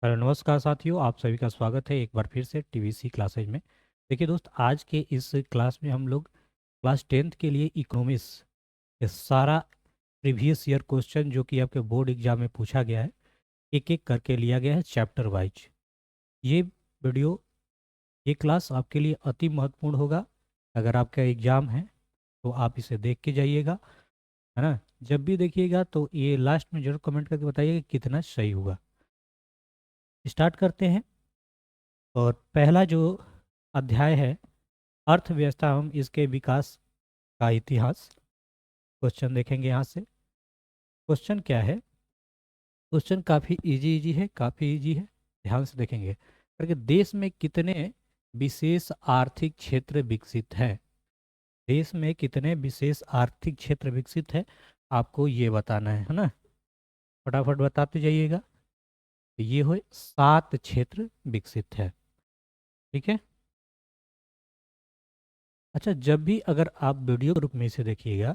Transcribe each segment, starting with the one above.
Hello नमस्कार साथियों, आप सभी का स्वागत है एक बार फिर से टीवीसी क्लासेज में। देखिए दोस्त, आज के इस क्लास में हम लोग क्लास 10th के लिए इकोनॉमिक्स ये सारा प्रीवियस ईयर क्वेश्चन जो कि आपके बोर्ड एग्जाम में पूछा गया है, एक एक करके लिया गया है चैप्टर वाइज। ये वीडियो, ये क्लास आपके लिए अति महत्वपूर्ण होगा। अगर आपका एग्ज़ाम है तो आप इसे देख के जाइएगा, है ना। जब भी देखिएगा तो ये लास्ट में जरूर कमेंट करके बताइएगा कि कितना सही हुआ। स्टार्ट करते हैं। और पहला जो अध्याय है, अर्थव्यवस्था एवं इसके विकास का इतिहास। क्वेश्चन देखेंगे यहाँ से। क्वेश्चन क्या है? क्वेश्चन काफ़ी इजी इजी है, काफ़ी इजी है। ध्यान से देखेंगे करके, देश में कितने विशेष आर्थिक क्षेत्र विकसित हैं। देश में कितने विशेष आर्थिक क्षेत्र विकसित है, आपको ये बताना है ना। फटाफट बताते जाइएगा। तो ये हुए 7 क्षेत्र विकसित है। ठीक है। अच्छा, जब भी अगर आप वीडियो ग्रुप में इसे देखिएगा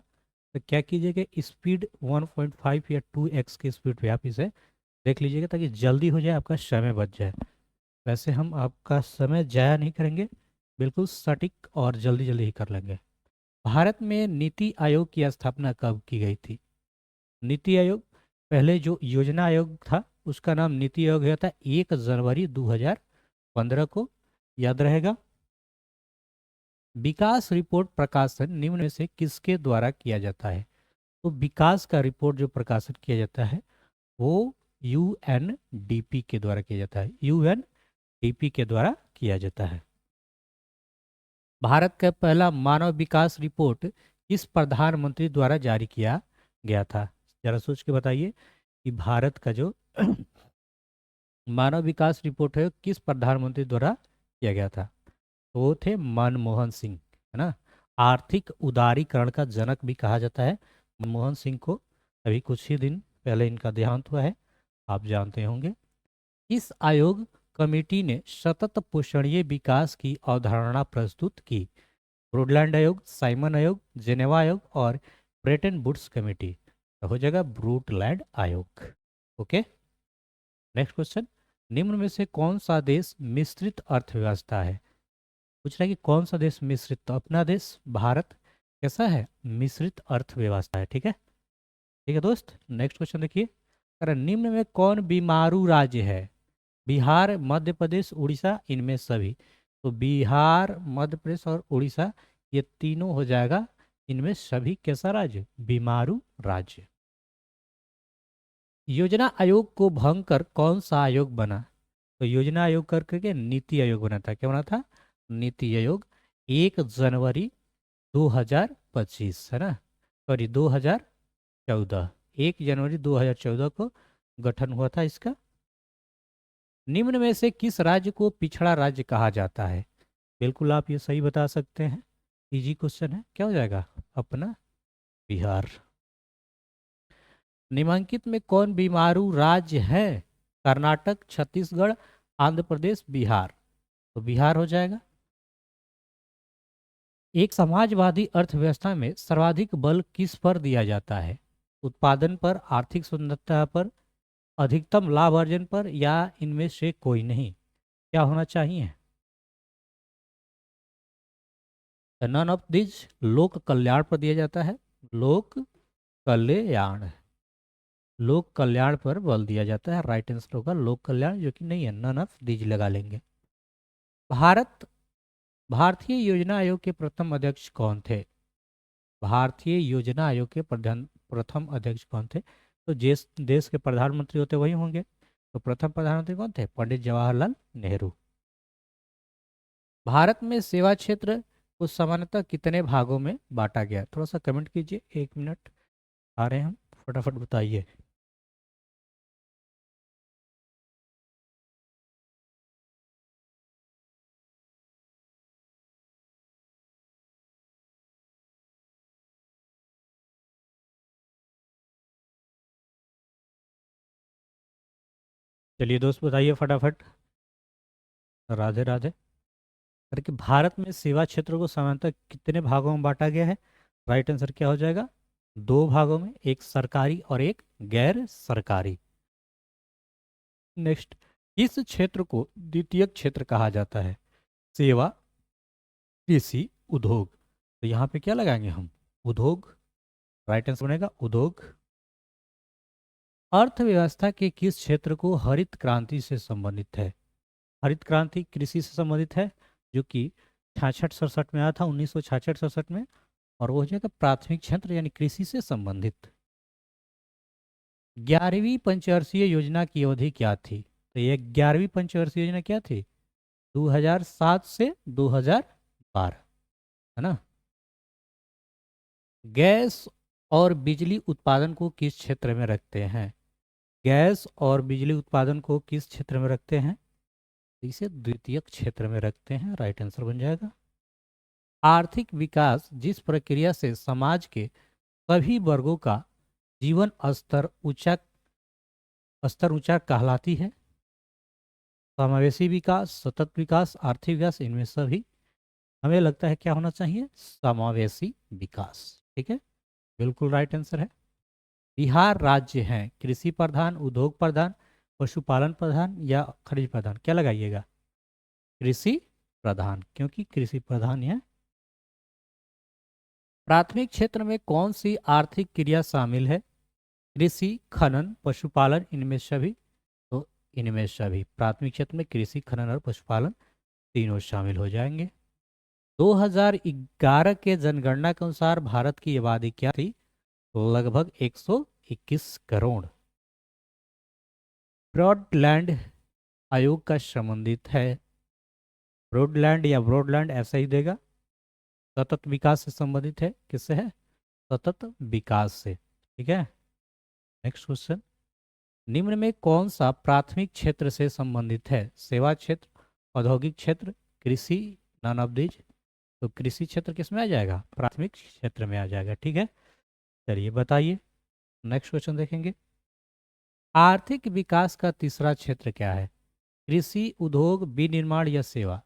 तो क्या कीजिएगा, स्पीड 1.5 या 2x की स्पीड पे आप इसे देख लीजिएगा ताकि जल्दी हो जाए, आपका समय बच जाए। वैसे हम आपका समय जाया नहीं करेंगे, बिल्कुल सटीक और जल्दी जल्दी ही कर लेंगे। भारत में नीति आयोग की स्थापना कब की गई थी? नीति आयोग, पहले जो योजना आयोग था उसका नाम नीति आयोग गया था 1 जनवरी 2015 को, याद रहेगा। विकास रिपोर्ट प्रकाशन निम्न में से किसके द्वारा किया जाता है? तो विकास का रिपोर्ट जो प्रकाशित किया जाता है वो यूएनडीपी के द्वारा किया जाता है। यूएनडीपी के द्वारा किया जाता है। भारत का पहला मानव विकास रिपोर्ट किस प्रधानमंत्री द्वारा जारी किया गया था? जरा सोच के बताइए कि भारत का जो मानव विकास रिपोर्ट है किस प्रधानमंत्री द्वारा किया गया था? तो वो थे मनमोहन सिंह, है ना। आर्थिक उदारीकरण का जनक भी कहा जाता है मनमोहन सिंह को। अभी कुछ ही दिन पहले इनका देहांत हुआ है, आप जानते होंगे। इस आयोग कमेटी ने सतत पोषणीय विकास की अवधारणा प्रस्तुत की? ब्रूडलैंड आयोग, साइमन आयोग, जेनेवा आयोग और ब्रेटन वुड्स कमेटी। तो हो जाएगा ब्रूटलैंड आयोग। ओके। नेक्स्ट क्वेश्चन, निम्न में से कौन सा देश मिश्रित अर्थव्यवस्था है? पूछ रहा है कि कौन सा देश मिश्रित, तो अपना देश भारत कैसा है? मिश्रित अर्थव्यवस्था है। ठीक है। ठीक है दोस्त, नेक्स्ट क्वेश्चन देखिए। अरे निम्न में कौन बीमारू राज्य है? बिहार, मध्य प्रदेश, उड़ीसा, इनमें सभी। तो बिहार, मध्य प्रदेश और उड़ीसा, ये तीनों हो जाएगा इनमें सभी कैसा राज्य? बीमारू राज्य। योजना आयोग को भंग कर कौन सा आयोग बना? तो योजना आयोग कर करके नीति आयोग बना था। क्या बना था? नीति आयोग। 1 जनवरी 2025, है ना, सॉरी 2014, 1 जनवरी 2014 को गठन हुआ था इसका। निम्न में से किस राज्य को पिछड़ा राज्य कहा जाता है? बिल्कुल आप ये सही बता सकते हैं, इजी क्वेश्चन है। क्या हो जाएगा? अपना बिहार। निम्नलिखित में कौन बीमारू राज्य है? कर्नाटक, छत्तीसगढ़, आंध्र प्रदेश, बिहार। तो बिहार हो जाएगा। एक समाजवादी अर्थव्यवस्था में सर्वाधिक बल किस पर दिया जाता है? उत्पादन पर, आर्थिक सुंदरता पर, अधिकतम लाभ अर्जन पर, या इनमें से कोई नहीं? क्या होना चाहिए? None of this. लोक कल्याण पर दिया जाता है। लोक कल्याण, लोक कल्याण पर बल दिया जाता है। राइट आंसर होगा लोक कल्याण, जो कि नहीं है, नन ऑफ दिस लगा लेंगे। भारत भारतीय योजना आयोग के प्रथम अध्यक्ष कौन थे? भारतीय योजना आयोग के प्रथम अध्यक्ष कौन थे? तो जिस देश के प्रधानमंत्री होते वही होंगे। तो प्रथम प्रधानमंत्री कौन थे? पंडित जवाहरलाल नेहरू। भारत में सेवा क्षेत्र को सामान्यतः कितने भागों में बांटा गया? थोड़ा सा कमेंट कीजिए, 1 मिनट आ रहे हैं हम, फटाफट बताइए। चलिए दोस्त बताइए फटाफट। राधे राधे। अरे कि भारत में सेवा क्षेत्र को सामान्यतः कितने भागों में बांटा गया है? राइट आंसर क्या हो जाएगा? 2 भागों में, एक सरकारी और एक गैर सरकारी। नेक्स्ट, इस क्षेत्र को द्वितीयक क्षेत्र कहा जाता है? सेवा, कृषि, उद्योग। तो यहाँ पे क्या लगाएंगे हम? उद्योग। राइट आंसर बनेगा उद्योग। अर्थव्यवस्था के किस क्षेत्र को हरित क्रांति से संबंधित है? हरित क्रांति कृषि से संबंधित है, जो कि 66-67 में आया था, 1966-67 में। और वो हो जाएगा प्राथमिक क्षेत्र यानी कृषि से संबंधित। 11वीं पंचवर्षीय योजना की अवधि क्या थी? तो ये 11वीं पंचवर्षीय योजना क्या थी? 2007 से 2012, है ना। गैस और बिजली उत्पादन को किस क्षेत्र में रखते हैं? गैस और बिजली उत्पादन को किस क्षेत्र में रखते हैं? इसे द्वितीयक क्षेत्र में रखते हैं। राइट आंसर बन जाएगा। आर्थिक विकास जिस प्रक्रिया से समाज के सभी वर्गों का जीवन स्तर ऊंचा कहलाती है? समावेशी विकास, सतत विकास, आर्थिक विकास, इनमें सभी हमें लगता है क्या होना चाहिए? समावेशी विकास। ठीक है, बिल्कुल राइट आंसर है। बिहार राज्य है कृषि प्रधान, उद्योग प्रधान, पशुपालन प्रधान या खनिज प्रधान? क्या लगाइएगा? कृषि प्रधान, क्योंकि कृषि प्रधान है। प्राथमिक क्षेत्र में कौन सी आर्थिक क्रिया शामिल है? कृषि, खनन, पशुपालन, इनमें सभी? तो इनमें सभी। प्राथमिक क्षेत्र में कृषि, खनन और पशुपालन तीनों शामिल हो जाएंगे। 2011 के जनगणना के अनुसार भारत की आबादी क्या थी? लगभग 121 करोड़। ब्रॉडलैंड आयोग का संबंधित है? ब्रॉडलैंड या ब्रॉडलैंड ऐसा ही देगा। सतत विकास से संबंधित है। किससे है? सतत विकास से। ठीक है, नेक्स्ट क्वेश्चन। निम्न में कौन सा प्राथमिक क्षेत्र से संबंधित है? सेवा क्षेत्र, औद्योगिक क्षेत्र, कृषि, नन ऑफ दीज? तो कृषि क्षेत्र किस में आ जाएगा? प्राथमिक क्षेत्र में आ जाएगा। ठीक है, चलिए बताइए। नेक्स्ट क्वेश्चन देखेंगे। आर्थिक विकास का तीसरा क्षेत्र क्या है? कृषि, उद्योग, विनिर्माण या सेवा?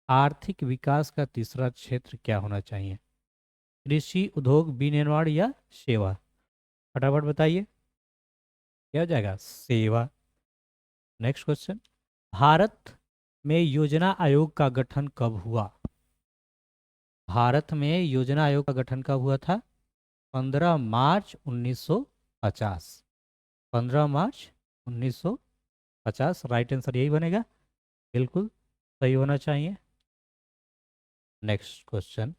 आर्थिक विकास का तीसरा क्षेत्र क्या होना चाहिए? कृषि, उद्योग, विनिर्माण या सेवा? फटाफट बताइए, क्या हो जाएगा? सेवा। Next question. भारत में योजना आयोग का गठन कब हुआ? भारत में योजना आयोग का गठन कब हुआ था? 15 मार्च 1950। 15 मार्च 1950 राइट आंसर यही बनेगा। बिल्कुल सही होना चाहिए। Next question.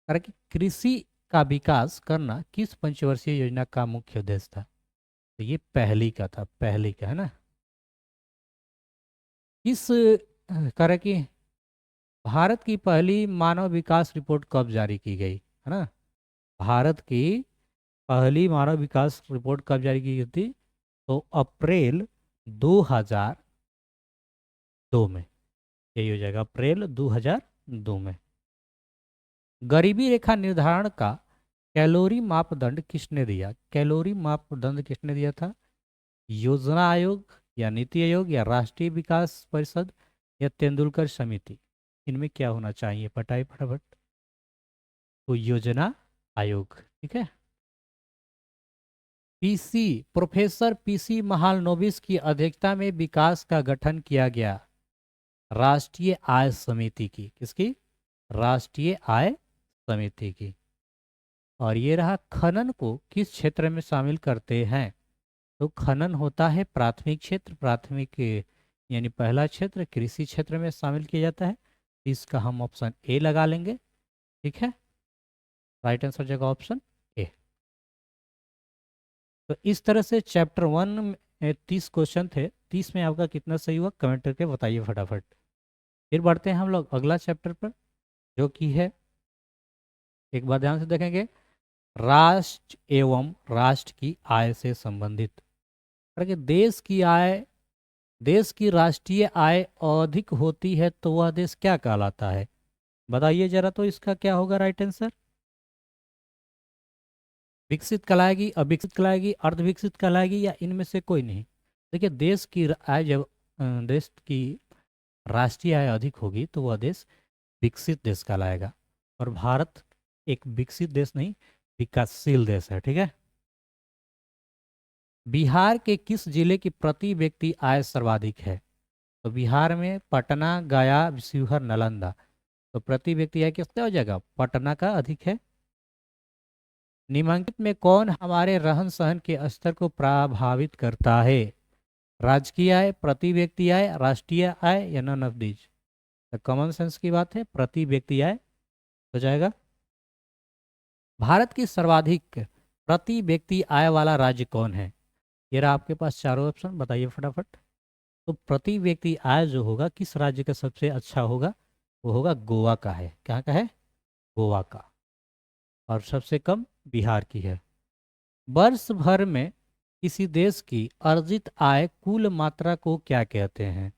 कारण कि कृषि का विकास करना किस पंचवर्षीय योजना का मुख्य उद्देश्य था? तो ये पहली का था, पहली का, है ना। किस कारण की भारत की पहली मानव विकास रिपोर्ट कब जारी की गई, है ना? भारत की पहली मानव विकास रिपोर्ट कब जारी की गई थी? तो अप्रैल 2002 में। यही हो जाएगा, अप्रैल 2002 में। गरीबी रेखा निर्धारण का कैलोरी मापदंड किसने दिया? कैलोरी मापदंड किसने दिया था? योजना आयोग या नीति आयोग या राष्ट्रीय विकास परिषद या तेंदुलकर समिति? इनमें क्या होना चाहिए? पटाई फटाफट। तो योजना आयोग। ठीक है। पीसी, प्रोफेसर पीसी महालनोबिस की अध्यक्षता में विकास का गठन किया गया राष्ट्रीय आय समिति की। किसकी? राष्ट्रीय आय समिति की। और ये रहा, खनन को किस क्षेत्र में शामिल करते हैं? तो खनन होता है प्राथमिक क्षेत्र। प्राथमिक यानी पहला क्षेत्र कृषि क्षेत्र में शामिल किया जाता है। इसका हम ऑप्शन ए लगा लेंगे। ठीक है, राइट आंसर जगह ऑप्शन ए। तो इस तरह से चैप्टर 1 में 30 क्वेश्चन थे। 30 में आपका कितना सही हुआ कमेंट करके बताइए फटाफट। फिर बढ़ते हैं हम लोग अगला चैप्टर पर, जो कि है, एक बार ध्यान से देखेंगे, राष्ट्र एवं राष्ट्र की आय से संबंधित। कि देश की आय, देश की राष्ट्रीय आय अधिक होती है तो वह देश क्या कहलाता है? बताइए जरा, तो इसका क्या होगा राइट आंसर? विकसित कहलाएगी, अविकसित कहलाएगी, अर्धविकसित कहलाएगी, या इनमें से कोई नहीं? देखिए, देश की आय जब देश की राष्ट्रीय आय अधिक होगी तो वह देश विकसित देश कहलाएगा। और भारत एक विकसित देश नहीं, विकासशील देश है। ठीक है, बिहार के किस जिले की प्रति व्यक्ति आय सर्वाधिक है? तो बिहार में पटना, गया, शिवहर, नालंदा। तो प्रति व्यक्ति आय किसका हो जाएगा? पटना का अधिक है। निम्नलिखित में कौन हमारे रहन सहन के स्तर को प्रभावित करता है? राजकीय आय, प्रति व्यक्ति आय, राष्ट्रीय आय या नन ऑफ दीज? तो कॉमन सेंस की बात है, प्रति व्यक्ति आय हो जाएगा। भारत की सर्वाधिक प्रति व्यक्ति आय वाला राज्य कौन है? ये रहा आपके पास चारों ऑप्शन, बताइए फटाफट। तो प्रति व्यक्ति आय जो होगा किस राज्य का सबसे अच्छा होगा? वो होगा गोवा का है। कहाँ का है? गोवा का। और सबसे कम बिहार की है। वर्ष भर में किसी देश की अर्जित आय कुल मात्रा को क्या कहते हैं?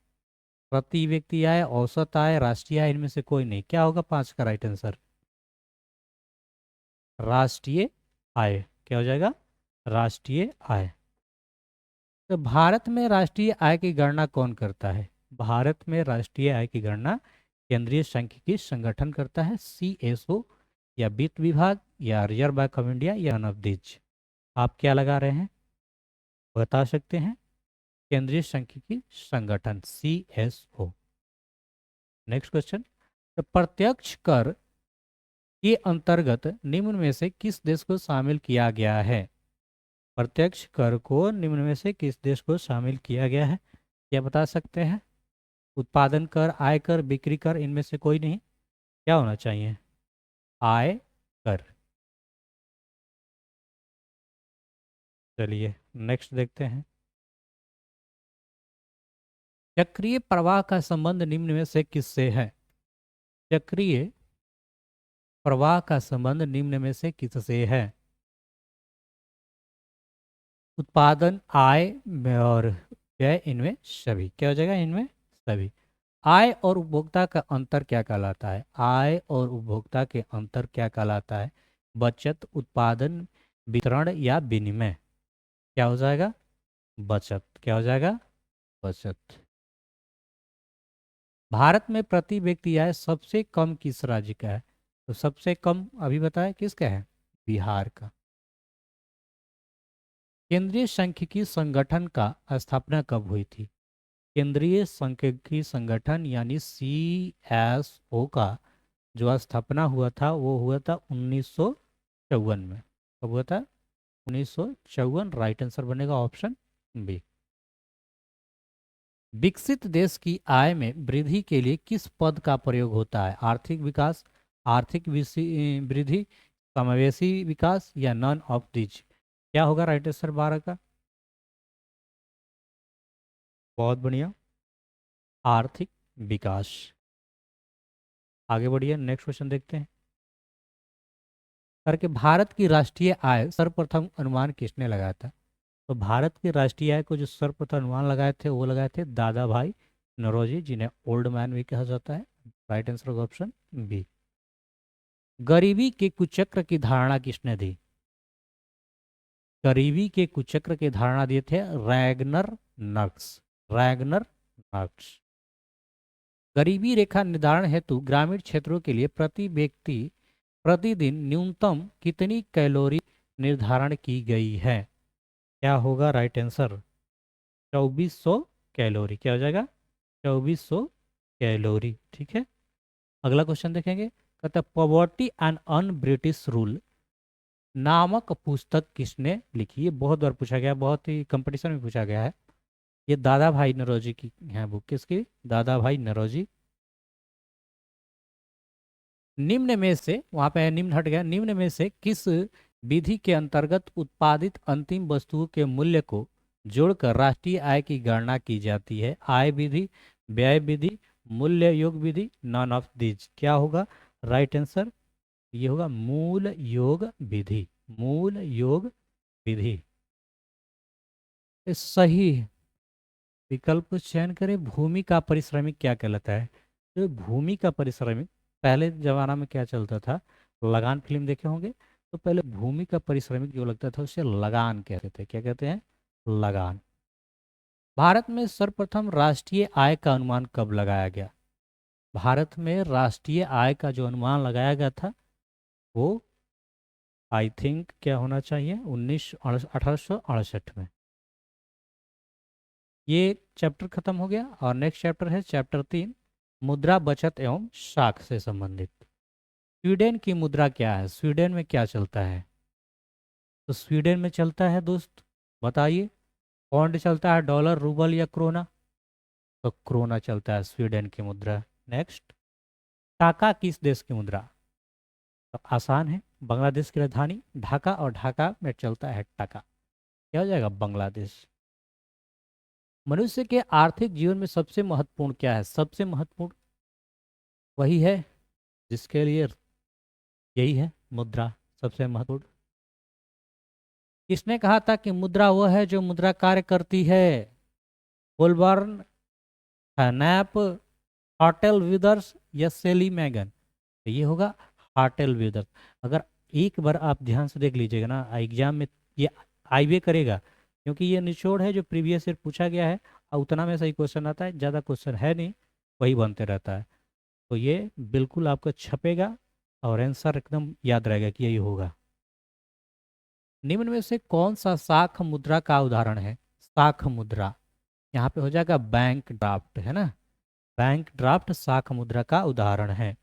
प्रति व्यक्ति आय, औसत आय, राष्ट्रीय आय, इनमें से कोई नहीं। क्या होगा 5 का राइट आंसर? राष्ट्रीय आय। क्या हो जाएगा? राष्ट्रीय आय। तो भारत में राष्ट्रीय आय की गणना कौन करता है? भारत में राष्ट्रीय आय की गणना केंद्रीय सांख्यिकी संगठन करता है, CSO, या वित्त विभाग, या रिजर्व बैंक ऑफ इंडिया, या नन ऑफ दीज? आप क्या लगा रहे हैं, बता सकते हैं? केंद्रीय सांख्यिकी संगठन, CSO। Next question. तो प्रत्यक्ष कर के अंतर्गत निम्न में से किस देश को शामिल किया गया है? प्रत्यक्ष कर को निम्न में से किस देश को शामिल किया गया है? क्या बता सकते हैं? उत्पादन कर, आय कर, बिक्री कर, इनमें से कोई नहीं। क्या होना चाहिए? आय कर। चलिए नेक्स्ट देखते हैं। चक्रीय प्रवाह का संबंध निम्न में से किससे है? चक्रीय प्रवाह का संबंध निम्न में से किससे है? उत्पादन, आय और व्यय, इनमें सभी। क्या हो जाएगा? इनमें सभी। आय और उपभोक्ता का अंतर क्या कहलाता है? आय और उपभोक्ता के अंतर क्या कहलाता है? बचत, उत्पादन, वितरण या विनिमय? क्या हो जाएगा? बचत। क्या हो जाएगा? बचत। भारत में प्रति व्यक्ति आय सबसे कम किस राज्य का है? तो सबसे कम अभी बताया किसका है? बिहार का। केंद्रीय सांख्यिकी संगठन का स्थापना कब हुई थी? केंद्रीय सांख्यिकी संगठन यानी CSO का जो स्थापना हुआ था वो हुआ था 1954 में। कब हुआ था? 1954। राइट आंसर बनेगा ऑप्शन बी। विकसित देश की आय में वृद्धि के लिए किस पद का प्रयोग होता है? आर्थिक विकास, आर्थिक वृद्धि, समावेशी विकास, या नन ऑफ दीज? क्या होगा राइट आंसर 12 का? बहुत बढ़िया, आर्थिक विकास। आगे बढ़िए, नेक्स्ट क्वेश्चन देखते हैं। करके भारत की राष्ट्रीय आय सर्वप्रथम अनुमान किसने लगाया था? तो भारत की राष्ट्रीय आय को जो सर्वप्रथम अनुमान लगाए थे वो लगाए थे दादा भाई नौरोजी, जिन्हें ओल्ड मैन भी कहा जाता है। राइट आंसर होगा ऑप्शन बी। गरीबी के कुचक्र की धारणा किसने दी? गरीबी के कुचक्र की धारणा दिए थे रैगनर नर्क्स। रैगनर नर्क्स। गरीबी रेखा निर्धारण हेतु ग्रामीण क्षेत्रों के लिए प्रति व्यक्ति प्रतिदिन न्यूनतम कितनी कैलोरी निर्धारण की गई है? क्या होगा राइट आंसर? 2400 कैलोरी। क्या हो जाएगा? 2400 कैलोरी। ठीक है। अगला क्वेश्चन देखेंगे। कहता है poverty and un British rule नामक पुस्तक किसने लिखी? ये बहुत बार पूछा गया, बहुत ही कंपटीशन में पूछा गया है। ये दादा भाई नौरोजी की है बुक। किसकी? दादा भाई नौरोजी। निम्न में से, वहां पे निम्न हट गया, निम्न में से किस विधि के अंतर्गत उत्पादित अंतिम वस्तुओं के मूल्य को जोड़कर राष्ट्रीय आय की गणना की जाती है? आय विधि, व्यय विधि, मूल्य योग विधि, नॉन ऑफ दीज? क्या होगा राइट आंसर? ये होगा मूल योग विधि। मूल योग विधि। ये सही विकल्प को चयन करें। भूमि का परिश्रमिक क्या कहलाता है? तो भूमि का परिश्रमिक, पहले जमाना में क्या चलता था, लगान फिल्म देखे होंगे, तो पहले भूमि का परिश्रमिक जो लगता था उसे लगान कहते थे। क्या कहते हैं? लगान। भारत में सर्वप्रथम राष्ट्रीय आय का अनुमान कब लगाया गया? भारत में राष्ट्रीय आय का जो अनुमान लगाया गया था वो आई थिंक क्या होना चाहिए 1868 में। ये चैप्टर खत्म हो गया और नेक्स्ट चैप्टर है चैप्टर 3, मुद्रा बचत एवं साख से संबंधित। स्वीडन की मुद्रा क्या है, स्वीडन में क्या चलता है? तो स्वीडन में चलता है दोस्त, बताइए, पौंड चलता है, डॉलर, रूबल या क्रोना? तो क्रोना चलता है स्वीडन की मुद्रा। नेक्स्ट, टाका किस देश की मुद्रा? तो आसान है, बांग्लादेश की राजधानी ढाका और ढाका में चलता है टाका। क्या हो जाएगा? बांग्लादेश। मनुष्य के आर्थिक जीवन में सबसे महत्वपूर्ण क्या है? सबसे महत्वपूर्ण वही है जिसके लिए यही है मुद्रा सबसे महत्वपूर्ण। किसने कहा था कि मुद्रा वह है जो मुद्रा कार्य करती है? होलबर्न, नैप, हॉटेल विदर्स या सेली मैगन? तो ये होगा हॉटेल विदर्स। अगर एक बार आप ध्यान से देख लीजिएगा ना, एग्जाम में ये आईवे करेगा, क्योंकि ये निचोड़ है जो प्रीवियस ईयर पूछा गया है और उतना में सही क्वेश्चन आता है, ज़्यादा क्वेश्चन है नहीं, वही बनते रहता है। तो ये बिल्कुल आपको छपेगा और आंसर एकदम याद रहेगा कि यही होगा। निम्न में से कौन सा साख मुद्रा का उदाहरण है? साख मुद्रा, यहाँ पे हो जाएगा बैंक ड्राफ्ट, है ना? बैंक ड्राफ्ट साख मुद्रा का उदाहरण है।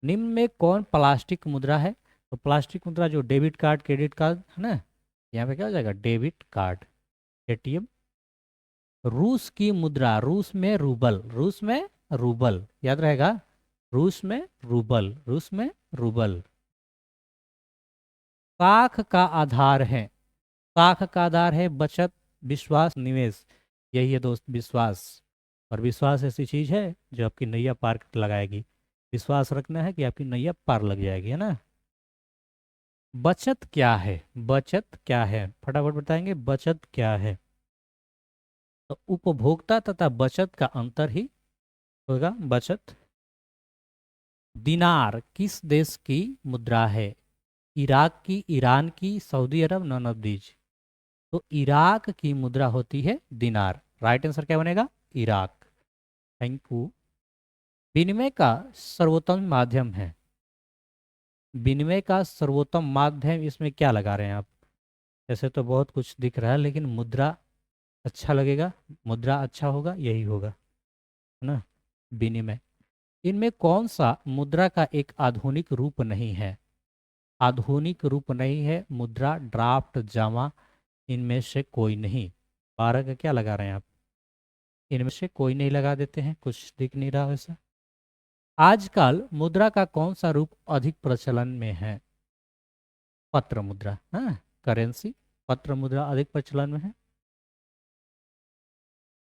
निम्न में कौन प्लास्टिक मुद्रा है? तो प्लास्टिक मुद्रा जो डेबिट कार्ड, क्रेडिट कार्ड है ना, यहाँ पे क्या हो जाएगा? Debit card, ATM. रूस की मुद्रा, रूस में रूबल, रूस में रूबल, याद रहेगा, रूस में रूबल, रूस में रूबल। साख का आधार है, साख का आधार है बचत, विश्वास, निवेश। यही है दोस्त विश्वास। और विश्वास ऐसी चीज है जो आपकी नैया पार लगाएगी। विश्वास रखना है कि आपकी नैया पार लग जाएगी, है ना? बचत क्या है? बचत क्या है, फटाफट बताएंगे, बचत क्या है? तो उपभोक्ता तथा बचत का अंतर ही होगा बचत। दिनार किस देश की मुद्रा है? इराक की, ईरान की, Saudi Arab, none of these? तो इराक की मुद्रा होती है दिनार। राइट आंसर क्या बनेगा? इराक। Thank you. विनिमय का सर्वोत्तम माध्यम है, विनिमय का सर्वोत्तम माध्यम, इसमें क्या लगा रहे हैं आप? ऐसे तो बहुत कुछ दिख रहा है लेकिन मुद्रा अच्छा लगेगा, मुद्रा अच्छा होगा, यही होगा, है ना? विनिमय। इनमें कौन सा मुद्रा का एक आधुनिक रूप नहीं है? आधुनिक रूप नहीं है मुद्रा, ड्राफ्ट, जमा, इनमें से कोई नहीं। 12 का क्या लगा रहे हैं आप? इनमें से कोई नहीं लगा देते हैं, कुछ दिख नहीं रहा वैसा। आजकल मुद्रा का कौन सा रूप अधिक प्रचलन में है? पत्र मुद्रा, हाँ, करेंसी, पत्र मुद्रा अधिक प्रचलन में है।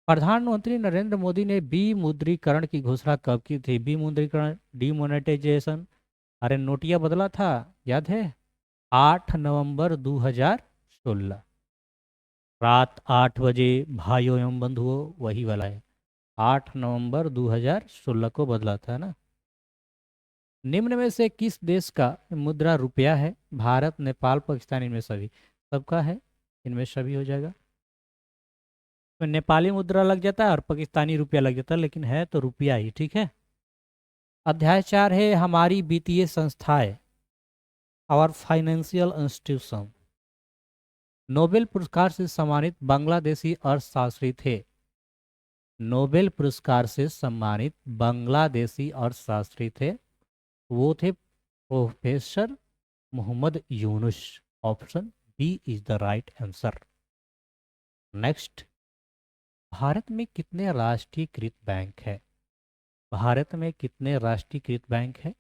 प्रधानमंत्री नरेंद्र मोदी ने विमुद्रीकरण की घोषणा कब की थी? विमुद्रीकरण, डिमोनेटाइजेशन, अरे नोटिया बदला था, याद है? 8 नवंबर 2016, रात 8 बजे, भाइयों एवं बंधुओं, वही वाला है, 8 नवंबर 2016 को बदला था ना। निम्न में से किस देश का मुद्रा रुपया है? भारत, नेपाल, पाकिस्तान, इनमें सभी? सबका है, इनमें सभी हो जाएगा। तो नेपाली मुद्रा लग जाता है और पाकिस्तानी रुपया लग जाता है, लेकिन है तो रुपया ही, ठीक है। अध्याय 4 है हमारी वित्तीय संस्थाएं, आवर फाइनेंशियल इंस्टीट्यूशन। नोबेल पुरस्कार से सम्मानित बांग्लादेशी अर्थशास्त्री थे। नोबेल पुरस्कार से सम्मानित बांग्लादेशी अर्थशास्त्री थे, वो थे professor Mohammad Yunus. Option B is the right answer. Next, Bharat में कितने राष्ट्रीयकृत बैंक है? भारत में कितने राष्ट्रीयकृत बैंक है?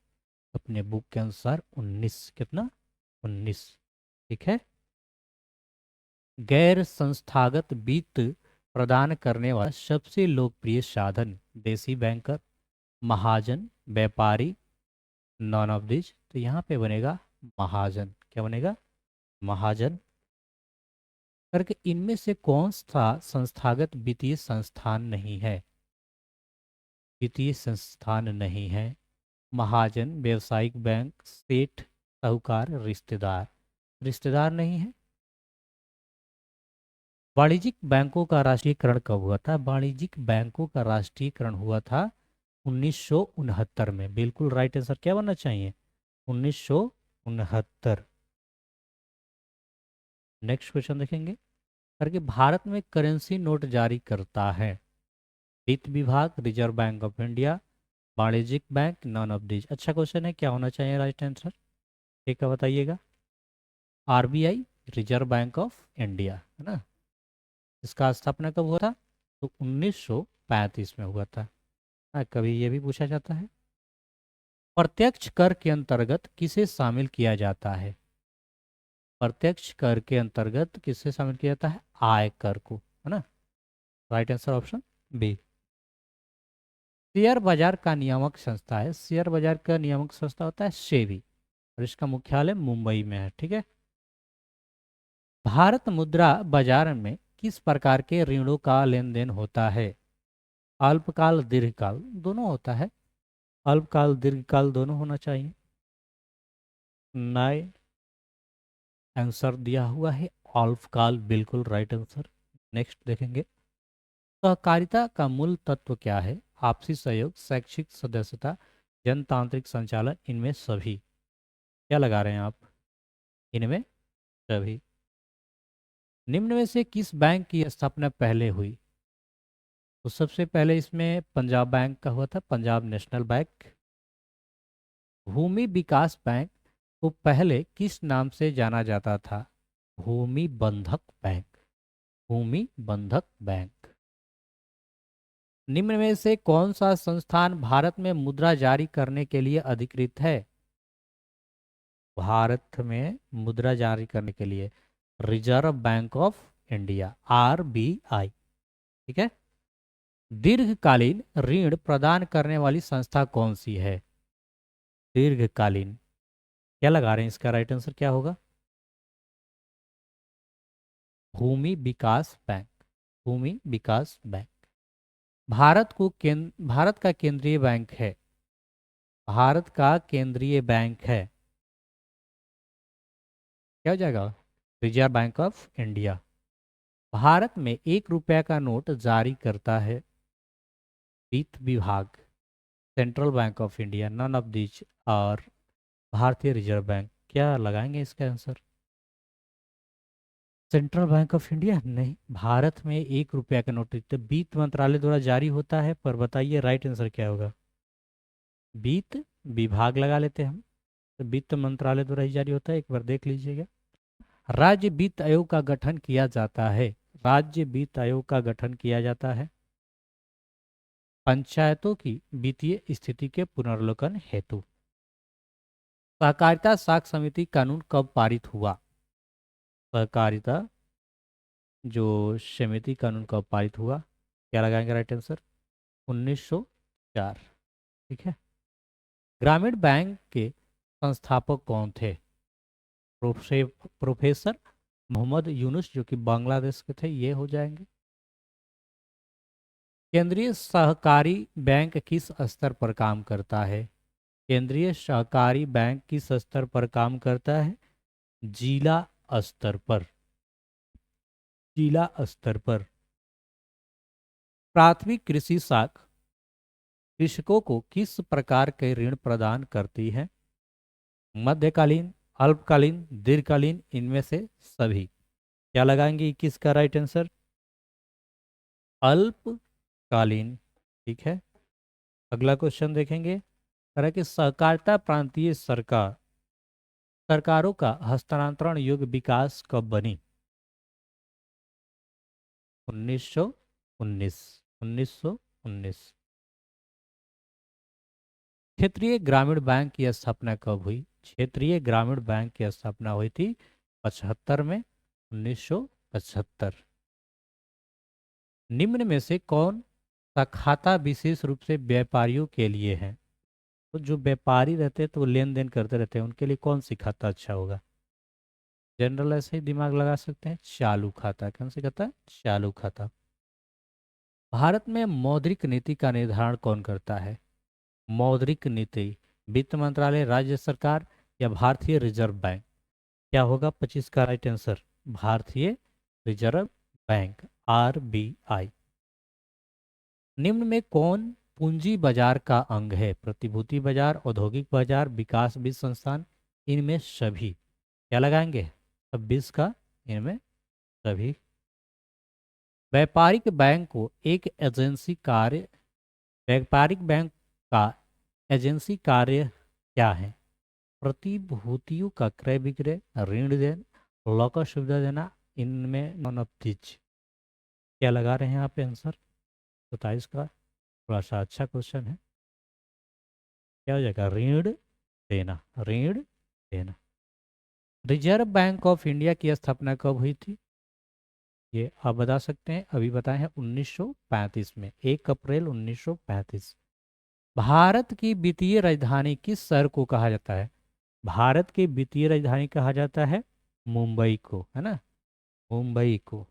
अपने बुक के अनुसार 19। कितना? 19, ठीक है। गैर संस्थागत वित्त प्रदान करने वाला सबसे लोकप्रिय साधन, देसी बैंकर, महाजन, व्यापारी, नॉन ऑफ दिस? तो यहाँ पे बनेगा महाजन। क्या बनेगा? महाजन। करके इनमें से कौन सा संस्थागत वित्तीय संस्थान नहीं है? वित्तीय संस्थान नहीं है, महाजन, व्यवसायिक बैंक, सेठ, साहूकार, रिश्तेदार? रिश्तेदार नहीं है। वाणिज्यिक बैंकों का राष्ट्रीयकरण कब हुआ था? वाणिज्यिक बैंकों का राष्ट्रीयकरण हुआ था 1969 में। बिल्कुल राइट आंसर क्या बनना चाहिए? 1969। नेक्स्ट क्वेश्चन देखेंगे। करके भारत में करेंसी नोट जारी करता है? वित्त विभाग, रिजर्व बैंक ऑफ इंडिया, वाणिज्यिक बैंक, नॉन ऑफ दीज। अच्छा क्वेश्चन है, क्या होना चाहिए राइट आंसर? ठीक है, बताइएगा। RBI, reserve bank of India, है ना। इसका स्थापना कब हुआ था? तो 1935 में हुआ था। हाँ, कभी ये भी पूछा जाता है। प्रत्यक्ष कर के अंतर्गत किसे शामिल किया जाता है? प्रत्यक्ष कर के अंतर्गत किसे शामिल किया जाता है? आय कर को, है ना। Right answer option B. Share बाजार का नियामक संस्था है, शेयर बाजार का नियामक संस्था होता है सेबी, और इसका मुख्यालय मुंबई में है। ठीक है। भारत मुद्रा बाजार में किस प्रकार के ऋणों का लेन देन होता है? अल्पकाल, दीर्घकाल दोनों होता है। अल्पकाल, दीर्घकाल दोनों होना चाहिए। नए आंसर दिया हुआ है अल्पकाल, बिल्कुल राइट आंसर। नेक्स्ट देखेंगे। सहकारिता का मूल तत्व क्या है? आपसी सहयोग, शैक्षिक सदस्यता, जनतांत्रिक संचालन, इनमें सभी। क्या लगा रहे हैं आप? इनमें सभी। निम्न में से किस बैंक की स्थापना पहले हुई? तो सबसे पहले इसमें पंजाब बैंक का हुआ था, पंजाब नेशनल बैंक। भूमि विकास बैंक को पहले किस नाम से जाना जाता था? भूमि बंधक बैंक, भूमि बंधक बैंक। निम्न में से कौन सा संस्थान भारत में मुद्रा जारी करने के लिए अधिकृत है? भारत में मुद्रा जारी करने के लिए reserve bank of India, RBI. ठीक है। दीर्घकालीन ऋण प्रदान करने वाली संस्था कौन सी है? दीर्घकालीन, क्या लगा रहे हैं? इसका राइट आंसर क्या होगा? भूमि विकास बैंक, भूमि विकास बैंक। भारत का केंद्रीय बैंक है, भारत का केंद्रीय बैंक है, क्या हो जाएगा? Reserve bank of India. Bharat में 1 रुपया का नोट जारी करता है वित्त विभाग, central bank of India, none of these, और भारतीय रिजर्व बैंक। क्या लगाएंगे इसका answer? Central bank of India नहीं, भारत में 1 रुपया का नोट तो वित्त मंत्रालय द्वारा जारी होता है। पर बताइए राइट आंसर क्या होगा? वित्त विभाग लगा लेते हैं हम, तो वित्त मंत्रालय द्वारा ही जारी होता है, एक बार देख लीजिएगा। राज्य वित्त आयोग का गठन किया जाता है, राज्य वित्त आयोग का गठन किया जाता है पंचायतों की वित्तीय स्थिति के पुनर्वलोकन हेतु। सहकारिता साख समिति कानून कब पारित हुआ? सहकारिता जो समिति कानून कब पारित हुआ? क्या लगाएंगे राइट आंसर? 1904। ठीक है। ग्रामीण बैंक के संस्थापक कौन थे? प्रोफेसर मोहम्मद यूनुस, जो कि बांग्लादेश के थे, ये हो जाएंगे। केंद्रीय सहकारी बैंक किस स्तर पर काम करता है? केंद्रीय सहकारी बैंक किस स्तर पर काम करता है? जिला स्तर पर, जिला स्तर पर। प्राथमिक कृषि साख कृषकों को किस प्रकार के ऋण प्रदान करती है? मध्यकालीन, अल्पकालीन, दीर्घकालीन, इनमें से सभी। क्या लगाएंगे 21 का राइट आंसर? अल्पकालीन। ठीक है। अगला क्वेश्चन देखेंगे। तरह की सहकारिता प्रांतीय सरकारों का हस्तांतरण योग्य विकास कब बनी? 1919, 1919। क्षेत्रीय ग्रामीण बैंक की स्थापना कब हुई? क्षेत्रीय ग्रामीण बैंक की स्थापना हुई थी 75 में, 1975। निम्न में से कौन सा खाता विशेष रूप से व्यापारियों के लिए है? तो जो व्यापारी रहते हैं तो वो लेन देन करते रहते हैं, उनके लिए कौन सी खाता अच्छा होगा? जनरल ऐसे ही दिमाग लगा सकते हैं, चालू खाता। कौन सी खाता? चालू खाता। भारत में मौद्रिक नीति का निर्धारण कौन करता है? मौद्रिक नीति वित्त मंत्रालय, राज्य सरकार, या भारतीय रिजर्व बैंक। क्या होगा 25 का राइट आंसर? भारतीय रिजर्व बैंक, आरबीआई। निम्न में कौन पूंजी बाजार का अंग है? प्रतिभूति बाजार, औद्योगिक बाजार, विकास वित्त संस्थान, इनमें सभी। क्या लगाएंगे 26 का? इनमें सभी। व्यापारिक बैंक को एक एजेंसी कार्य व्यापारिक बैंक का एजेंसी कार्य क्या है? प्रतिभूतियों का क्रय विक्रय, ऋण देना, लॉकर सुविधा देना, इनमें नॉन ऑफ दीज। क्या लगा रहे हैं आप आंसर? 27 का थोड़ा सा अच्छा क्वेश्चन है। क्या हो जाएगा? ऋण देना, ऋण देना। रिजर्व बैंक ऑफ इंडिया की स्थापना कब हुई थी? ये आप बता सकते हैं, अभी बताए हैं 1935 में, 1 अप्रैल 1935। भारत की वित्तीय राजधानी किस शहर को कहा जाता है? भारत की वित्तीय राजधानी कहा जाता है मुंबई को, है ना, मुंबई को।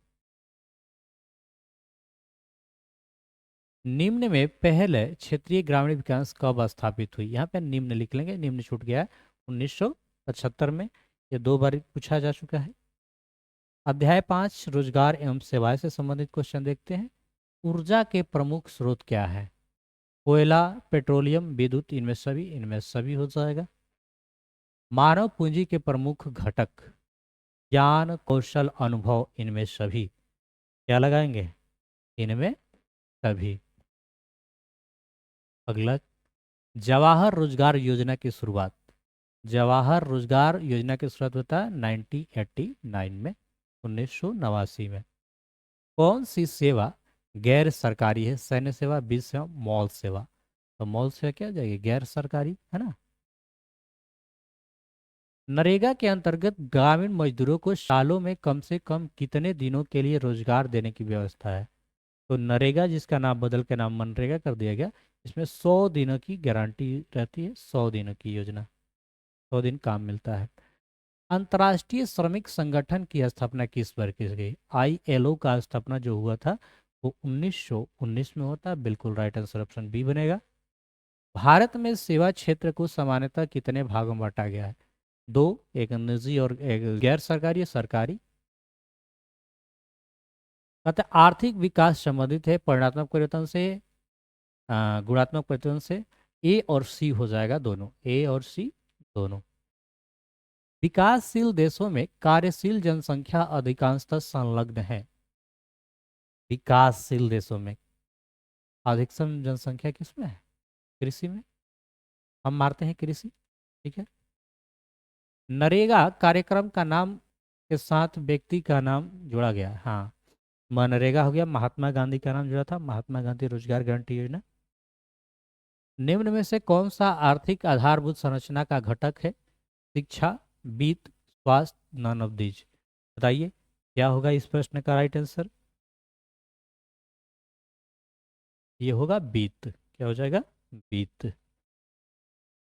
निम्न में पहले क्षेत्रीय ग्रामीण विकास कब स्थापित हुई? यहाँ पे निम्न लिख लेंगे, निम्न छूट गया है 1975 में। ये 2 बार पूछा जा चुका है। अध्याय 5 रोजगार एवं सेवाएं से संबंधित क्वेश्चन देखते हैं। ऊर्जा के प्रमुख स्रोत क्या है? कोयला, पेट्रोलियम, विद्युत, इनमें सभी हो जाएगा। मानव पूंजी के प्रमुख घटक ज्ञान, कौशल, अनुभव, इनमें सभी। क्या लगाएंगे? इनमें सभी। अगला, जवाहर रोजगार योजना की शुरुआत। जवाहर रोजगार योजना की शुरुआत होता है 1989 में, 1989 में। कौन सी सेवा गैर सरकारी है? सैन्य सेवा, बीज सेवा, मॉल सेवा। तो मॉल सेवा क्या हो जाएगी? गैर सरकारी, है ना। नरेगा के अंतर्गत ग्रामीण मजदूरों को सालों में कम से कम कितने दिनों के लिए रोजगार देने की व्यवस्था है? तो नरेगा, जिसका नाम बदल के नाम मनरेगा कर दिया गया, इसमें 100 दिनों की गारंटी रहती है, 100 दिनों की योजना, 100 दिन काम मिलता है। अंतर्राष्ट्रीय श्रमिक संगठन की स्थापना किस वर्ष की गई? ILO का स्थापना जो हुआ था वो 1919 में होता है। बिल्कुल राइट आंसर ऑप्शन बी बनेगा। भारत में सेवा क्षेत्र को सामान्यतः कितने भागों में बांटा गया है? 2, एक निजी और एक गैर सरकारी या सरकारी। अतः आर्थिक विकास संबंधित है परिणात्मक परिवर्तन से, गुणात्मक परिवर्तन से। ए और सी हो जाएगा, दोनों ए और सी दोनों। विकासशील देशों में कार्यशील जनसंख्या अधिकांशतः संलग्न है। विकासशील देशों में अधिकतम जनसंख्या किसमें है? कृषि में। हम मारते हैं कृषि, ठीक है। नरेगा कार्यक्रम का नाम के साथ व्यक्ति का नाम जोड़ा गया, हाँ। मनरेगा हो गया, महात्मा गांधी का नाम जुड़ा था, महात्मा गांधी रोजगार गारंटी योजना। निम्न में से कौन सा आर्थिक आधारभूत संरचना का घटक है? शिक्षा, वित्त, स्वास्थ्य, नॉन ऑफ दीज। बताइए क्या होगा इस प्रश्न का राइट आंसर? ये होगा वित्त। क्या हो जाएगा? वित्त।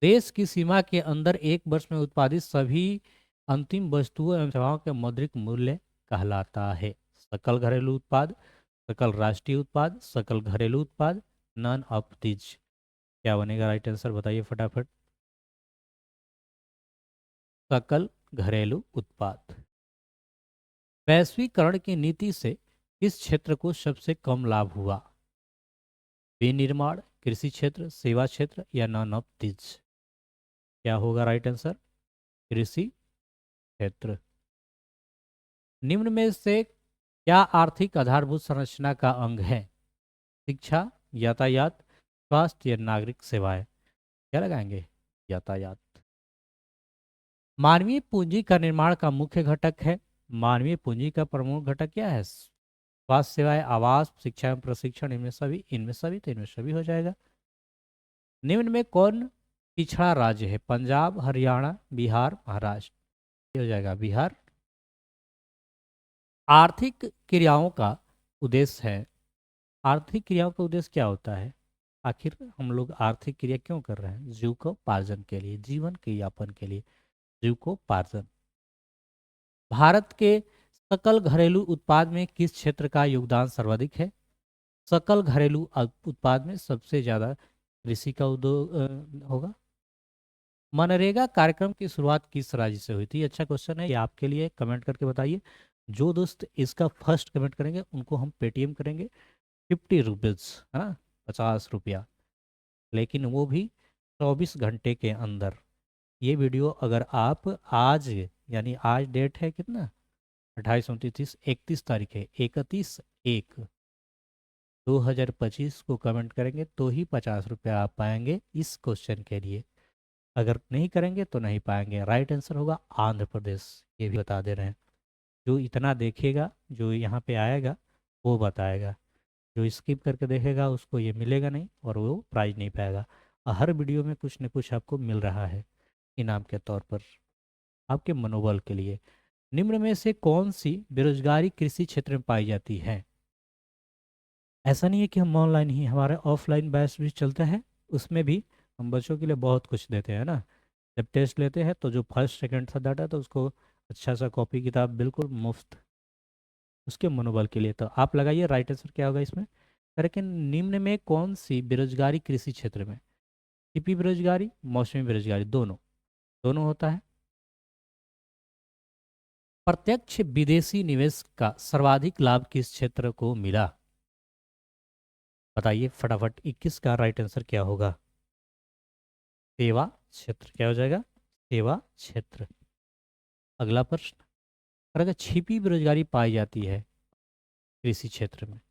देश की सीमा के अंदर एक वर्ष में उत्पादित सभी अंतिम वस्तुओं एवं सेवाओं के मौद्रिक मूल्य कहलाता है। सकल घरेलू उत्पाद, सकल राष्ट्रीय उत्पाद, सकल घरेलू उत्पाद, नॉन ऑफ दीज। क्या बनेगा राइट आंसर? बताइए फटाफट। सकल घरेलू उत्पाद। वैश्वीकरण की नीति से किस क्षेत्र को सबसे कम लाभ हुआ? विनिर्माण, कृषि क्षेत्र, सेवा क्षेत्र या नॉन ऑफ दीज। क्या होगा राइट आंसर? कृषि क्षेत्र। निम्न में से क्या आर्थिक आधारभूत संरचना का अंग है? शिक्षा, यातायात, स्वास्थ्य या नागरिक सेवाएं। क्या लगाएंगे? यातायात। मानवीय पूंजी का निर्माण का मुख्य घटक है। मानवीय पूंजी का प्रमुख घटक क्या है? स्वास्थ्य सेवाएं, आवास, शिक्षा एवं प्रशिक्षण, इनमें सभी तो इनमें सभी हो जाएगा। निम्न में कौन पिछड़ा राज्य है? पंजाब, हरियाणा, बिहार, महाराष्ट्र। ये हो जाएगा बिहार। आर्थिक क्रियाओं का उद्देश्य है। आर्थिक क्रियाओं का उद्देश्य क्या होता है? आखिर हम लोग आर्थिक क्रिया क्यों कर रहे हैं? जीविकोपार्जन के लिए, जीवन के यापन के लिए, जीविकोपार्जन। भारत के सकल घरेलू उत्पाद में किस क्षेत्र का योगदान सर्वाधिक है? सकल घरेलू उत्पाद में सबसे ज्यादा कृषि का उद्योग होगा। मनरेगा कार्यक्रम की शुरुआत किस राज्य से हुई थी? अच्छा क्वेश्चन है ये आपके लिए, कमेंट करके बताइए। जो दोस्त इसका फर्स्ट कमेंट करेंगे उनको हम पेटीएम करेंगे 50 रुपीज़, है ना, 50 रुपया। लेकिन वो भी 24 घंटे के अंदर। ये वीडियो अगर आप आज, यानी आज डेट है कितना, 28, 29, 30, 31 तारीख है, 31/1/2025 को कमेंट करेंगे तो ही 50 रुपये आप पाएंगे इस क्वेश्चन के लिए। अगर नहीं करेंगे तो नहीं पाएंगे। राइट आंसर होगा आंध्र प्रदेश, ये भी बता दे रहे हैं। जो इतना देखेगा, जो यहाँ पे आएगा वो बताएगा, जो स्किप करके देखेगा उसको ये मिलेगा नहीं और वो प्राइज नहीं पाएगा। हर वीडियो में कुछ न कुछ आपको मिल रहा है इनाम के तौर पर, आपके मनोबल के लिए। निम्न में से कौन सी बेरोजगारी कृषि क्षेत्र में पाई जाती है? ऐसा नहीं है कि हम ऑनलाइन ही, हमारे ऑफलाइन बैच भी चलता है, उसमें भी हम बच्चों के लिए बहुत कुछ देते हैं ना। जब टेस्ट लेते हैं तो जो फर्स्ट सेकंड थर्ड आता है तो उसको अच्छा सा कॉपी किताब बिल्कुल मुफ्त, उसके मनोबल के लिए। तो आप लगाइए राइट आंसर क्या होगा इसमें। लेकिन निम्न में कौन सी बेरोजगारी कृषि क्षेत्र में, टिपी बेरोजगारी, मौसमी बेरोजगारी, दोनों दोनों होता है। प्रत्यक्ष विदेशी निवेश का सर्वाधिक लाभ किस क्षेत्र को मिला? बताइए फटाफट, 21 का राइट आंसर क्या होगा? सेवा क्षेत्र। क्या हो जाएगा? सेवा क्षेत्र। अगला प्रश्न, अगर छिपी बेरोजगारी पाई जाती है कृषि क्षेत्र में,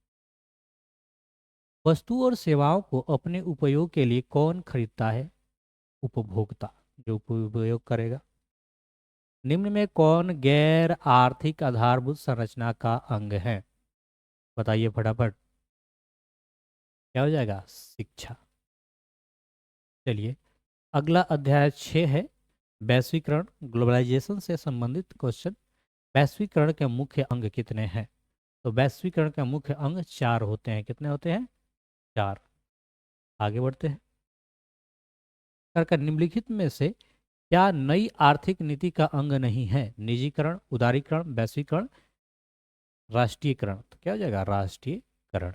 वस्तु और सेवाओं को अपने उपयोग के लिए कौन खरीदता है? उपभोक्ता, जो उपयोग करेगा। निम्न में कौन गैर आर्थिक आधारभूत संरचना का अंग है? बताइए फटाफट, क्या हो जाएगा? शिक्षा। चलिए अगला अध्याय 6 है, वैश्वीकरण, ग्लोबलाइजेशन से संबंधित क्वेश्चन। वैश्वीकरण के मुख्य अंग कितने हैं? तो वैश्वीकरण के मुख्य अंग 4 होते हैं। कितने होते हैं? 4। आगे बढ़ते हैं। सरकार निम्नलिखित में से क्या नई आर्थिक नीति का अंग नहीं है? निजीकरण, उदारीकरण, वैश्वीकरण, राष्ट्रीयकरण। तो क्या हो जाएगा? राष्ट्रीयकरण।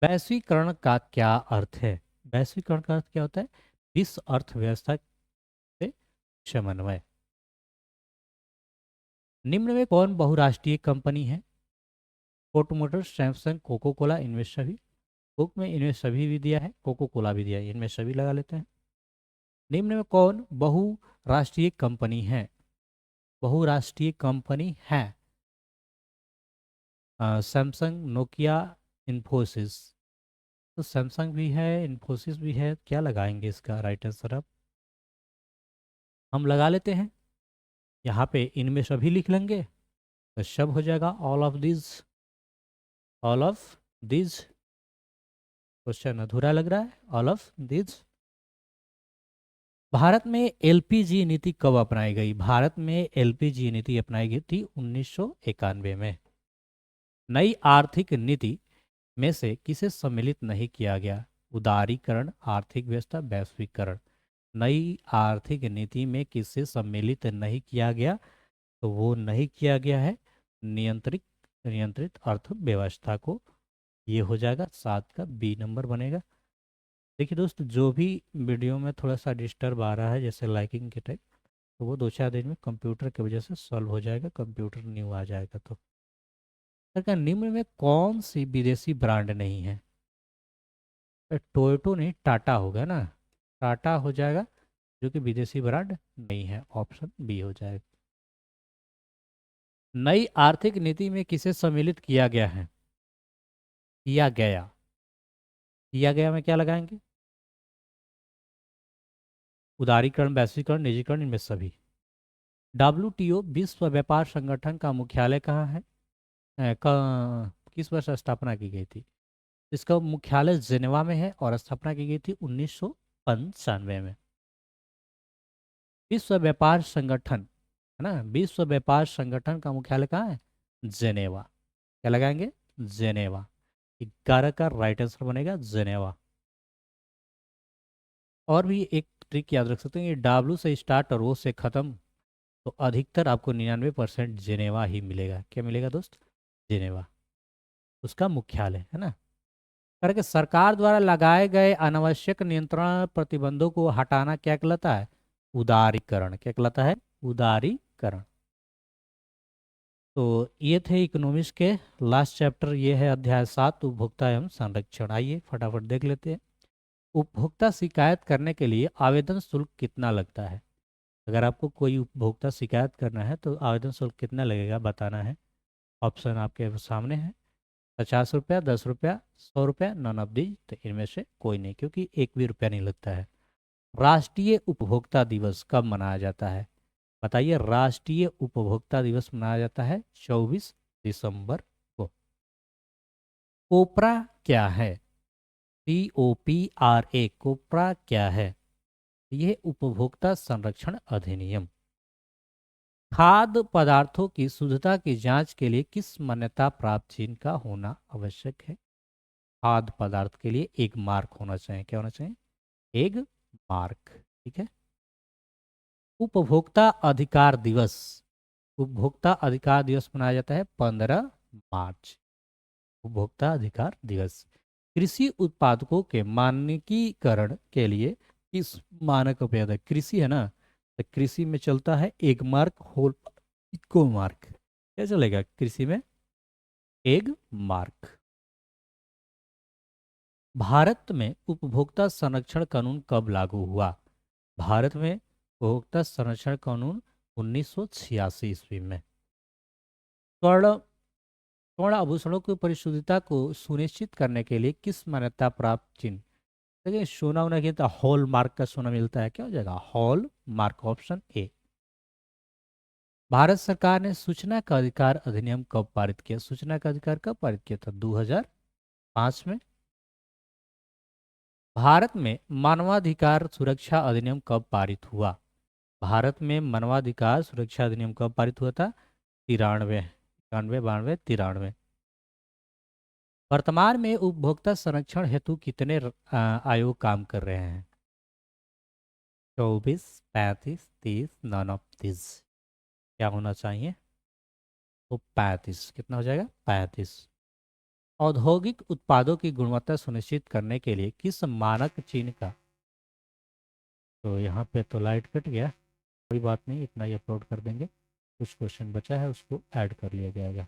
वैश्वीकरण का क्या अर्थ है? वैश्वीकरण का अर्थ क्या होता है? विश्व अर्थव्यवस्था से समन्वय। निम्न में कौन बहुराष्ट्रीय कंपनी है? Ford Motors, Samsung, Coca Cola, इनमें सभी। बुक में इनमें सभी भी दिया है, कोको कोला भी दिया है, इनमें सभी लगा लेते हैं। निम्न में कौन बहुराष्ट्रीय कंपनी है? बहुराष्ट्रीय कंपनी है सैमसंग, नोकिया, इन्फोसिस। तो सैमसंग भी है, इन्फोसिस भी है, क्या लगाएंगे इसका राइट आंसर? अब हम लगा लेते हैं, यहाँ पे इनमें सभी लिख लेंगे तो सब हो जाएगा all of this. All of this question अधूरा लग रहा है, ऑल ऑफ दिस। भारत में एलपीजी नीति कब अपनाई गई? भारत में एलपीजी नीति अपनाई गई थी 1991 में। नई आर्थिक नीति में से किसे सम्मिलित नहीं किया गया? उदारीकरण, आर्थिक व्यवस्था, वैश्वीकरण। नई आर्थिक नीति में किसे सम्मिलित नहीं किया गया? तो वो नहीं किया गया है नियंत्रित नियंत्रित अर्थव्यवस्था को। ये हो जाएगा 7 का बी नंबर बनेगा। देखिए दोस्त, जो भी वीडियो में थोड़ा सा डिस्टर्ब आ रहा है जैसे लाइकिंग के टाइप, तो वो 2-4 दिन में कंप्यूटर की वजह से सॉल्व हो जाएगा, कंप्यूटर न्यू आ जाएगा। तो सरकार निम्न में कौन सी विदेशी ब्रांड नहीं है? टोयोटो नहीं, टाटा होगा ना, टाटा हो जाएगा, जो कि विदेशी ब्रांड नहीं है। ऑप्शन बी हो जाएगा। नई आर्थिक नीति में किसे सम्मिलित किया गया है? किया गया, किया गया में क्या लगाएंगे? उदारीकरण, वैश्वीकरण, निजीकरण, इनमें सभी। WTO विश्व व्यापार संगठन का मुख्यालय कहाँ है? किस वर्ष स्थापना की गई थी? इसका मुख्यालय जेनेवा में है और स्थापना की गई थी 1995 में। विश्व व्यापार संगठन है ना, विश्व व्यापार संगठन का मुख्यालय कहाँ है? जेनेवा। क्या लगाएंगे? जेनेवा। 11 का राइट आंसर बनेगा जेनेवा। और भी एक ट्रिक याद रख सकते हैं, ये डब्ल्यू से स्टार्ट और ओ से खत्म, तो अधिकतर आपको 99% जेनेवा ही मिलेगा। क्या मिलेगा दोस्त? जेनेवा, उसका मुख्यालय है ना। करके सरकार द्वारा लगाए गए अनावश्यक नियंत्रण प्रतिबंधों को हटाना क्या कहलाता है? उदारीकरण। क्या कहलाता है? उदारीकरण। तो ये थे इकोनॉमिक्स के लास्ट चैप्टर, ये है अध्याय 7, उपभोक्ता एवं संरक्षण। आइए फटाफट देख लेते हैं। उपभोक्ता शिकायत करने के लिए आवेदन शुल्क कितना लगता है? अगर आपको कोई उपभोक्ता शिकायत करना है तो आवेदन शुल्क कितना लगेगा बताना है। ऑप्शन आपके सामने है, 50 रुपया, 10 रुपया, 100 रुपया, नॉन ऑफ दीज। तो इनमें से कोई नहीं, क्योंकि एक भी रुपया नहीं लगता है। राष्ट्रीय उपभोक्ता दिवस कब मनाया जाता है? बताइए, राष्ट्रीय उपभोक्ता दिवस मनाया जाता है 24 दिसंबर को। कोपरा क्या है? COPRA, कोपरा क्या है? यह उपभोक्ता संरक्षण अधिनियम। खाद्य पदार्थों की शुद्धता की जांच के लिए किस मान्यता प्राप्त चिन्ह का होना आवश्यक है? खाद्य पदार्थ के लिए एक मार्क होना चाहिए। क्या होना चाहिए? एक मार्क। ठीक है। उपभोक्ता अधिकार दिवस, उपभोक्ता अधिकार दिवस मनाया जाता है 15 मार्च। उपभोक्ता अधिकार दिवस। कृषि उत्पादकों के मानकीकरण के लिए किस मानक का उपयोग है? कृषि है ना, तो कृषि में चलता है एक मार्क, होल, इको मार्क। क्या चलेगा कृषि में? एक मार्क। भारत में उपभोक्ता संरक्षण कानून कब लागू हुआ? भारत में उपभोक्ता संरक्षण कानून 1986 ईस्वी में। स्वर्ण स्वर्ण आभूषणों की परिशुद्धता को सुनिश्चित करने के लिए किस मान्यता प्राप्त चिन्ह? देखिए, सोना होना की तो हॉल मार्क का सोना मिलता है। क्या हो जाएगा? Hall mark, option A. Bharat सरकार ने सूचना का अधिकार अधिनियम कब पारित किया? सूचना का अधिकार कब पारित किया था? 2005 में। भारत में मानवाधिकार सुरक्षा अधिनियम कब पारित हुआ? भारत में मानवाधिकार सुरक्षा अधिनियम कब पारित हुआ था? 93, 91, 92, 93। वर्तमान में उपभोक्ता संरक्षण हेतु कितने आयोग काम कर रहे हैं? 24, 35, 30, नॉन ऑफ दिस। क्या होना चाहिए? तो 35। कितना हो जाएगा? 35। औद्योगिक उत्पादों की गुणवत्ता सुनिश्चित करने के लिए किस मानक चिन्ह का? तो यहाँ पे तो लाइट कट गया, कोई बात नहीं, इतना ही अपलोड कर देंगे। कुछ क्वेश्चन बचा है उसको ऐड कर लिया जाएगा।